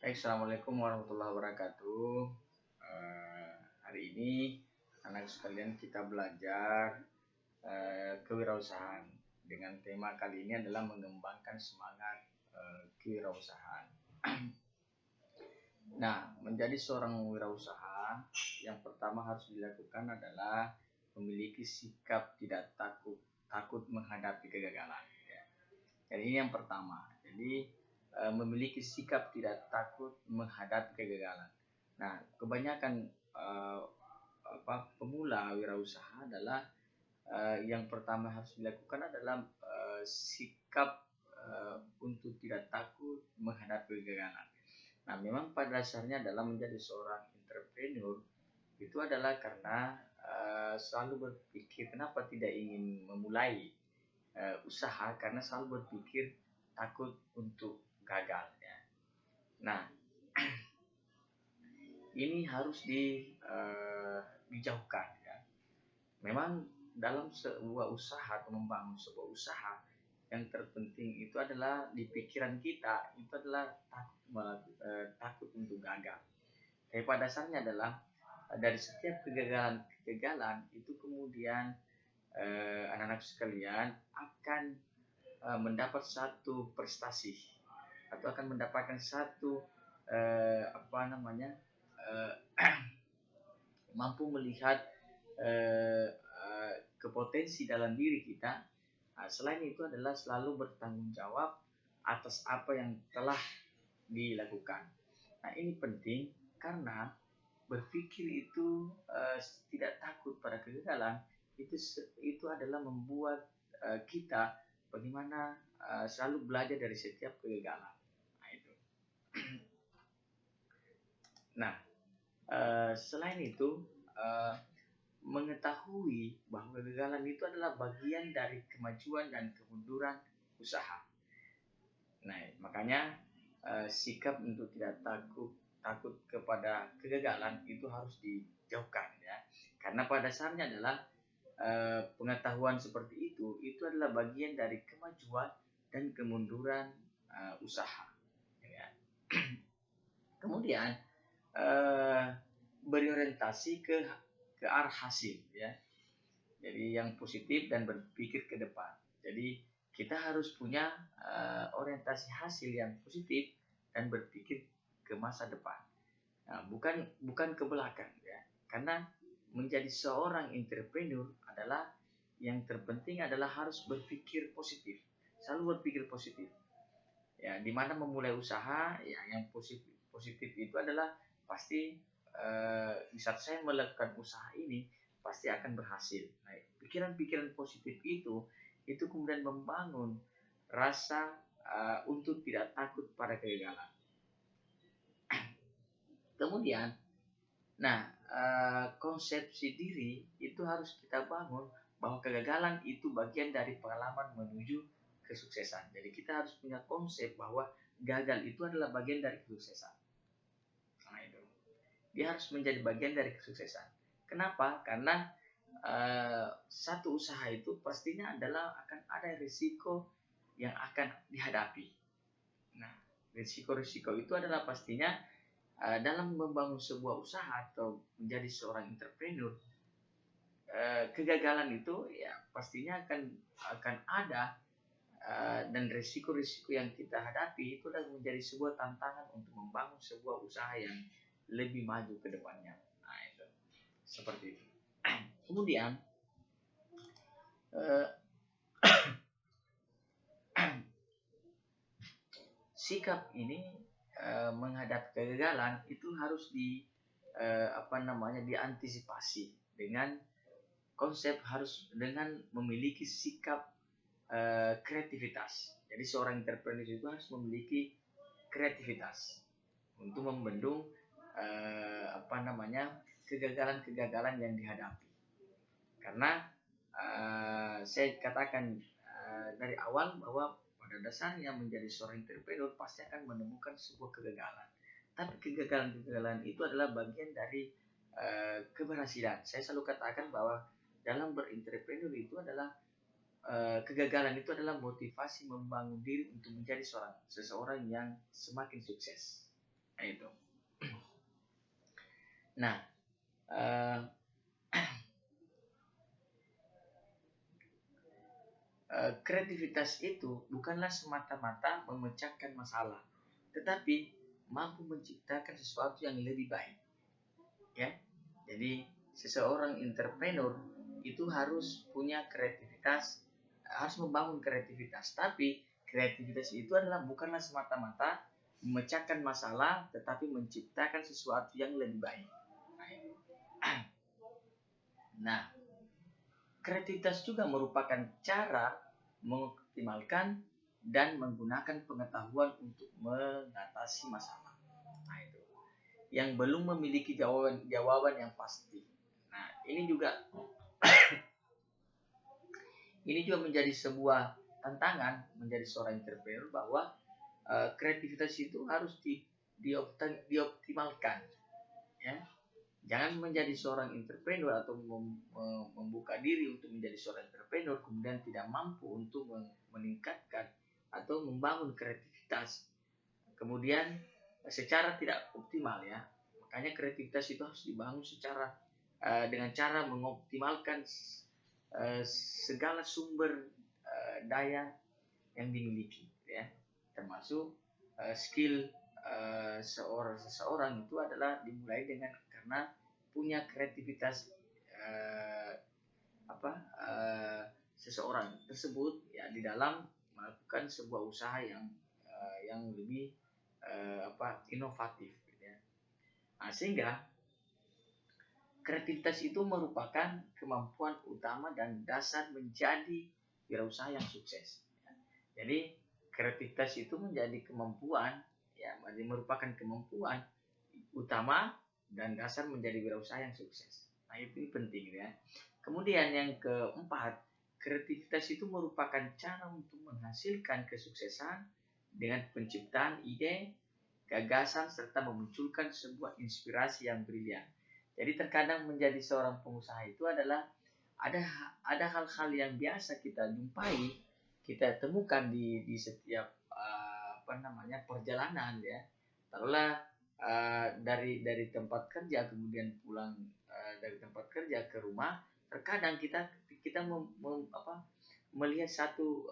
Assalamualaikum warahmatullahi wabarakatuh. Hari ini anak sekalian kita belajar kewirausahaan. Dengan tema kali ini adalah mengembangkan semangat kewirausahaan. Nah, menjadi seorang wirausaha yang pertama harus dilakukan adalah memiliki sikap tidak takut menghadapi kegagalan. Jadi ini yang pertama. Jadi memiliki sikap tidak takut menghadapi kegagalan. Nah, kebanyakan pemula wirausaha adalah yang pertama harus dilakukan adalah sikap untuk tidak takut menghadapi kegagalan. Nah, memang pada dasarnya adalah menjadi seorang entrepreneur itu adalah karena selalu berpikir kenapa tidak ingin memulai usaha, karena selalu berpikir takut untuk gagal ya. Nah, ini harus dijauhkan ya. Memang dalam sebuah usaha atau membangun sebuah usaha, yang terpenting itu adalah di pikiran kita itu adalah takut untuk gagal. Tapi pada dasarnya adalah dari setiap kegagalan itu kemudian anak-anak sekalian akan mendapat satu prestasi atau akan mendapatkan satu mampu melihat kepotensi dalam diri kita. Selain itu adalah selalu bertanggung jawab atas apa yang telah dilakukan. Nah, ini penting karena berpikir itu tidak takut pada kegagalan itu adalah membuat kita bagaimana selalu belajar dari setiap kegagalan. Nah, itu. Nah, selain itu mengetahui bahwa kegagalan itu adalah bagian dari kemajuan dan kemunduran usaha. Nah, makanya sikap untuk tidak takut kepada kegagalan itu harus dijauhkan ya. Karena pada dasarnya adalah pengetahuan seperti itu adalah bagian dari kemajuan dan kemunduran usaha ya. Kemudian berorientasi ke arah hasil ya. Jadi yang positif dan berpikir ke depan. Jadi kita harus punya orientasi hasil yang positif dan berpikir ke masa depan. Nah, bukan ke belakang ya. Karena menjadi seorang entrepreneur adalah yang terpenting adalah harus berpikir positif. Selalu berpikir positif. Ya, di mana memulai usaha ya, yang positif itu adalah pasti di saat saya melakukan usaha ini pasti akan berhasil. Nah, pikiran-pikiran positif itu kemudian membangun rasa untuk tidak takut pada kegagalan. Kemudian, konsepsi diri itu harus kita bangun bahwa kegagalan itu bagian dari pengalaman menuju kesuksesan. Jadi kita harus punya konsep bahwa gagal itu adalah bagian dari kesuksesan. Nah, itu. Dia harus menjadi bagian dari kesuksesan. Kenapa? Karena satu usaha itu pastinya adalah akan ada risiko yang akan dihadapi. Nah, risiko-risiko itu adalah pastinya dalam membangun sebuah usaha atau menjadi seorang entrepreneur. Kegagalan itu ya pastinya akan ada, dan risiko-risiko yang kita hadapi itu adalah menjadi sebuah tantangan untuk membangun sebuah usaha yang lebih maju ke depannya. Nah, itu seperti itu. Kemudian sikap ini menghadapi kegagalan itu harus diantisipasi dengan konsep harus dengan memiliki sikap kreativitas. Jadi seorang entrepreneur itu harus memiliki kreativitas untuk membendung kegagalan-kegagalan yang dihadapi. Karena saya katakan dari awal bahwa pada dasarnya menjadi seorang entrepreneur pasti akan menemukan sebuah kegagalan. Tapi kegagalan-kegagalan itu adalah bagian dari keberhasilan. Saya selalu katakan bahwa dalam berentrepreneur itu adalah kegagalan itu adalah motivasi membangun diri untuk menjadi seseorang yang semakin sukses. Nah, itu. Nah, eh, kreativitas itu bukanlah semata-mata memecahkan masalah, tetapi mampu menciptakan sesuatu yang lebih baik. Ya, jadi seseorang entrepreneur itu harus punya kreativitas, harus membangun kreativitas. Tapi kreativitas itu adalah bukanlah semata-mata memecahkan masalah, tetapi menciptakan sesuatu yang lebih baik. Nah, kreativitas juga merupakan cara mengoptimalkan dan menggunakan pengetahuan untuk mengatasi masalah. Nah, itu yang belum memiliki jawaban yang pasti. Nah, ini juga menjadi sebuah tantangan menjadi seorang entrepreneur, bahwa kreativitas itu harus dioptimalkan, ya. Jangan menjadi seorang entrepreneur atau membuka diri untuk menjadi seorang entrepreneur kemudian tidak mampu untuk meningkatkan atau membangun kreativitas, kemudian secara tidak optimal, ya. Makanya kreativitas itu harus dibangun secara dengan cara mengoptimalkan segala sumber daya yang dimiliki, ya, termasuk skill seseorang itu adalah dimulai dengan karena punya kreativitas seseorang tersebut, ya, di dalam melakukan sebuah usaha yang lebih inovatif, gitu, ya. Nah, sehingga kreativitas itu merupakan kemampuan utama dan dasar menjadi wirausaha yang sukses. Jadi kreativitas itu menjadi kemampuan, ya, merupakan kemampuan utama dan dasar menjadi wirausaha yang sukses. Nah, itu penting, ya. Kemudian yang keempat, kreativitas itu merupakan cara untuk menghasilkan kesuksesan dengan penciptaan ide, gagasan, serta memunculkan sebuah inspirasi yang brilian. Jadi terkadang menjadi seorang pengusaha itu adalah ada hal-hal yang biasa kita jumpai, kita temukan di setiap perjalanan, ya. Taruhlah dari tempat kerja kemudian pulang dari tempat kerja ke rumah, terkadang kita melihat satu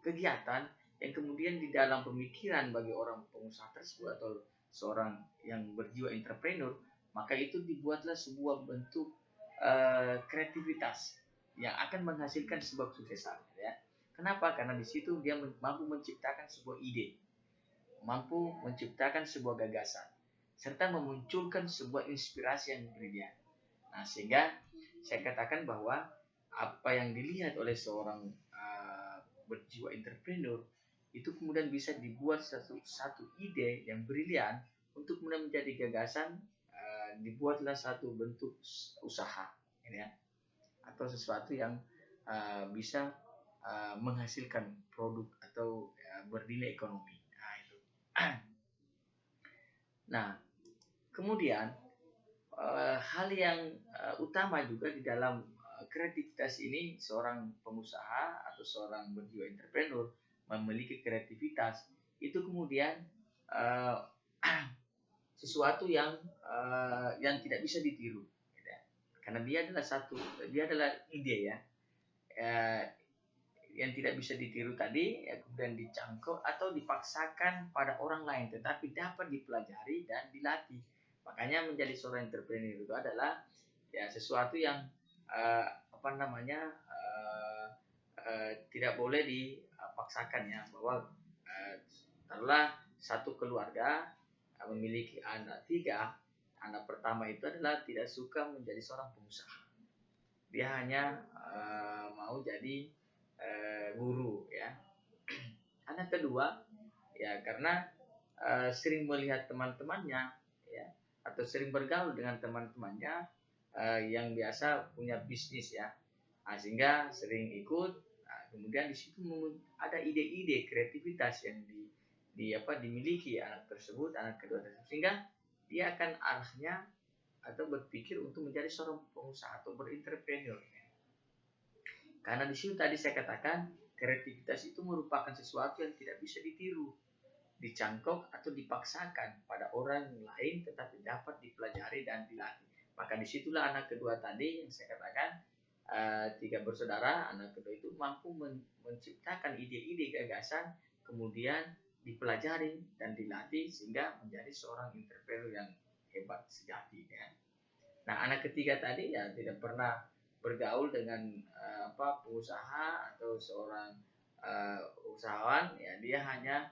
kegiatan yang kemudian di dalam pemikiran bagi orang pengusaha tersebut atau seorang yang berjiwa entrepreneur, maka itu dibuatlah sebuah bentuk kreativitas yang akan menghasilkan sebuah kesuksesan, ya. Kenapa? Karena di situ dia mampu menciptakan sebuah ide, mampu menciptakan sebuah gagasan, serta memunculkan sebuah inspirasi yang brilian. Nah, sehingga saya katakan bahwa apa yang dilihat oleh seorang berjiwa entrepreneur itu kemudian bisa dibuat satu ide yang brilian untuk kemudian menjadi gagasan, dibuatlah satu bentuk usaha, ya, atau sesuatu yang bisa menghasilkan produk atau bernilai ekonomi. Nah, itu. Nah, kemudian hal yang utama juga di dalam kreativitas ini, seorang pengusaha atau seorang berjiwa entrepreneur memiliki kreativitas itu kemudian sesuatu yang tidak bisa ditiru, gitu. Karena dia adalah ide, ya, yang tidak bisa ditiru tadi, ya, kemudian dicangkok atau dipaksakan pada orang lain, tetapi dapat dipelajari dan dilatih. Makanya menjadi seorang entrepreneur itu adalah, ya, sesuatu yang tidak boleh dipaksakan, ya, bahwa taruhlah satu keluarga memiliki anak 3, anak pertama itu adalah tidak suka menjadi seorang pengusaha, dia hanya mau jadi guru, ya. Anak kedua, ya, karena sering melihat teman-temannya, ya, atau sering bergaul dengan teman-temannya yang biasa punya bisnis, ya. Nah, sehingga sering ikut. Nah, kemudian di situ ada ide-ide kreativitas yang dimiliki anak tersebut, anak kedua tersebut, sehingga dia akan arahnya atau berpikir untuk menjadi seorang pengusaha atau berentrepreneur. Karena di situ tadi saya katakan kreativitas itu merupakan sesuatu yang tidak bisa ditiru, dicangkok atau dipaksakan pada orang lain, tetapi dapat dipelajari dan dilatih. Maka disitulah anak kedua tadi yang saya katakan, tiga bersaudara, anak kedua itu mampu menciptakan ide-ide gagasan, kemudian dipelajari dan dilatih sehingga menjadi seorang entrepreneur yang hebat sejati ya. Nah, anak ketiga tadi ya tidak pernah bergaul dengan pengusaha atau seorang usahawan ya, dia hanya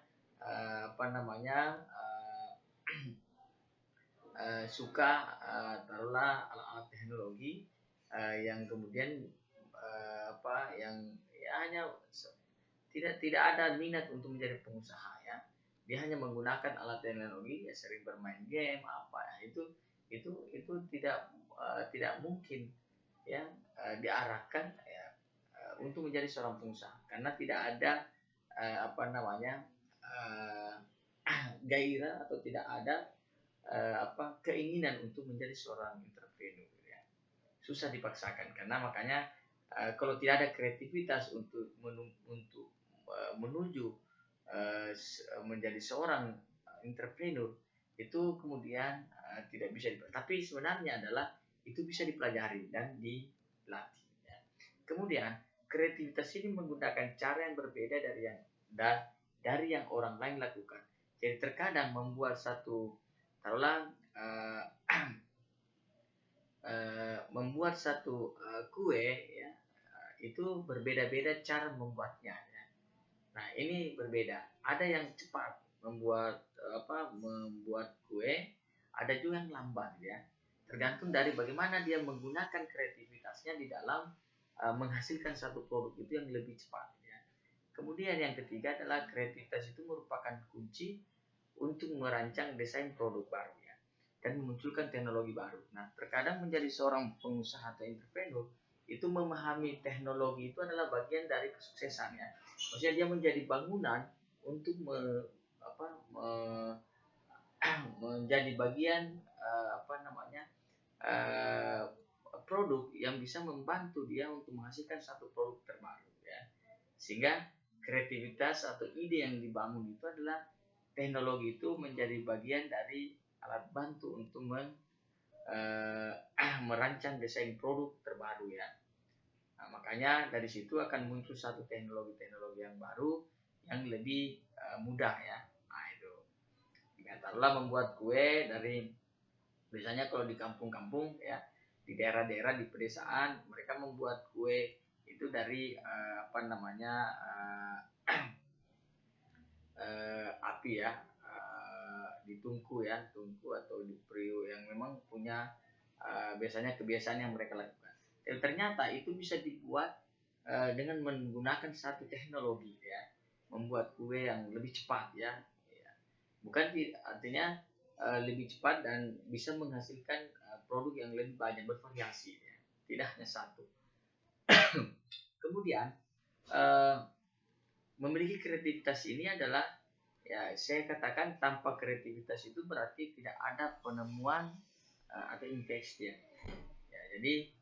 suka taruhlah alat-alat teknologi yang kemudian yang ya hanya tidak ada minat untuk menjadi pengusaha ya. Dia hanya menggunakan alat teknologi, ya sering bermain game itu tidak mungkin ya diarahkan ya untuk menjadi seorang pengusaha, karena tidak ada gairah atau tidak ada keinginan untuk menjadi seorang entrepreneur ya. Susah dipaksakan, karena makanya kalau tidak ada kreativitas untuk menuju menjadi seorang entrepreneur, itu kemudian tidak bisa tapi sebenarnya adalah itu bisa dipelajari dan dilatih ya. Kemudian kreativitas ini menggunakan cara yang berbeda dari yang orang lain lakukan. Jadi terkadang membuat satu membuat satu kue ya, itu berbeda-beda cara membuatnya ya. Nah, ini berbeda. Ada yang cepat membuat kue, ada juga yang lambat ya. Tergantung dari bagaimana dia menggunakan kreativitasnya di dalam menghasilkan satu produk itu yang lebih cepat ya. Kemudian yang ketiga adalah kreativitas itu merupakan kunci untuk merancang desain produk baru ya, dan memunculkan teknologi baru. Nah, terkadang menjadi seorang pengusaha atau entrepreneur itu memahami teknologi itu adalah bagian dari kesuksesan ya. Maksudnya dia menjadi bangunan untuk menjadi bagian produk yang bisa membantu dia untuk menghasilkan satu produk terbaru ya. Sehingga kreativitas atau ide yang dibangun itu adalah teknologi itu menjadi bagian dari alat bantu untuk merancang desain produk terbaru ya. Nah, makanya dari situ akan muncul satu teknologi yang baru yang lebih mudah ya. Nah, itu. Taruhlah membuat kue dari, biasanya kalau di kampung-kampung ya, di daerah-daerah di pedesaan, mereka membuat kue itu dari api ya, ditungku atau di periuk yang memang punya biasanya kebiasaan yang mereka lakukan. Dan ternyata itu bisa dibuat dengan menggunakan satu teknologi ya, membuat kue yang lebih cepat ya. Bukan artinya lebih cepat dan bisa menghasilkan produk yang lebih banyak, bervariasi ya, tidak hanya satu. Kemudian memiliki kreativitas ini adalah ya, saya katakan tanpa kreativitas itu berarti tidak ada penemuan atau invensi ya. Jadi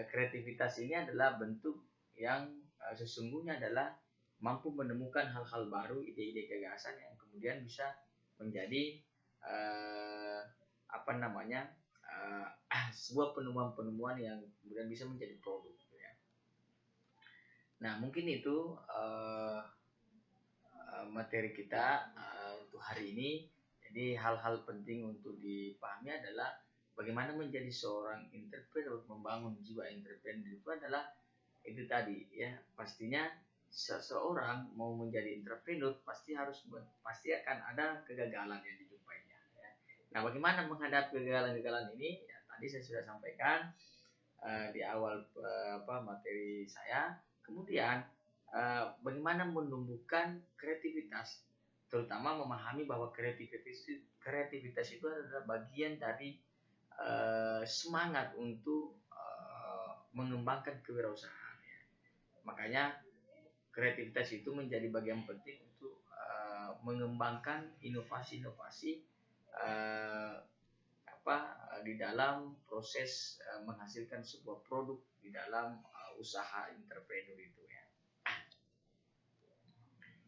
kreativitas ini adalah bentuk yang sesungguhnya adalah mampu menemukan hal-hal baru, ide-ide gagasan yang kemudian bisa menjadi sebuah penemuan-penemuan yang kemudian bisa menjadi produk ya. Nah, mungkin itu materi kita untuk hari ini. Jadi hal-hal penting untuk dipahami adalah bagaimana menjadi seorang entrepreneur, membangun jiwa entrepreneur itu adalah itu tadi ya. Pastinya seseorang mau menjadi entrepreneur pasti akan ada kegagalan yang dijumpainya ya. Nah, bagaimana menghadapi kegagalan-kegagalan ini ya, tadi saya sudah sampaikan di awal materi saya. Kemudian bagaimana menumbuhkan kreativitas, terutama memahami bahwa kreativitas itu adalah bagian dari semangat untuk mengembangkan kewirausahaan ya. Makanya kreativitas itu menjadi bagian penting untuk mengembangkan inovasi-inovasi di dalam proses menghasilkan sebuah produk di dalam usaha entrepreneur itu ya.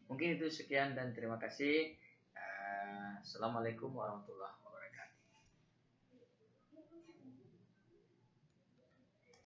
Mungkin itu sekian dan terima kasih. Assalamualaikum warahmatullahi wabarakatuh.